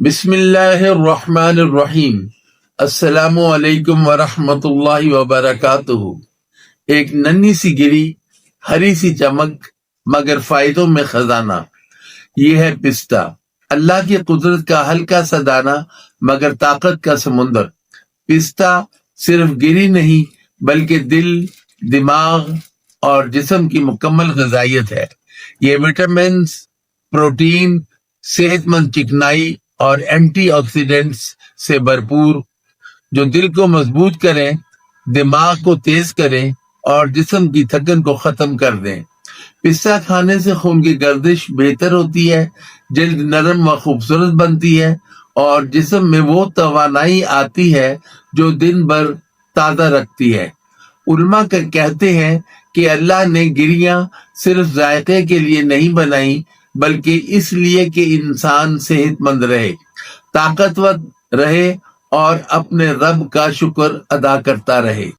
بسم اللہ الرحمن الرحیم۔ السلام علیکم ورحمۃ اللہ وبرکاتہ۔ ایک ننھی سی گری، ہری سی چمک، مگر فائدوں میں خزانہ، یہ ہے پستہ۔ اللہ کی قدرت کا ہلکا سا دانہ، مگر طاقت کا سمندر۔ پستہ صرف گری نہیں بلکہ دل، دماغ اور جسم کی مکمل غذائیت ہے۔ یہ وٹامنز، پروٹین، صحت مند چکنائی اور اینٹی آکسیڈنٹس سے بھرپور، جو دل کو مضبوط کریں، دماغ کو تیز کریں اور جسم کی تھکن کو ختم کر دیں۔ پستہ کھانے سے خون کی گردش بہتر ہوتی ہے، جلد نرم و خوبصورت بنتی ہے اور جسم میں وہ توانائی آتی ہے جو دن بھر تازہ رکھتی ہے۔ علماء کہتے ہیں کہ اللہ نے گریاں صرف ذائقے کے لیے نہیں بنائیں، بلکہ اس لیے کہ انسان صحت مند رہے، طاقتور رہے اور اپنے رب کا شکر ادا کرتا رہے۔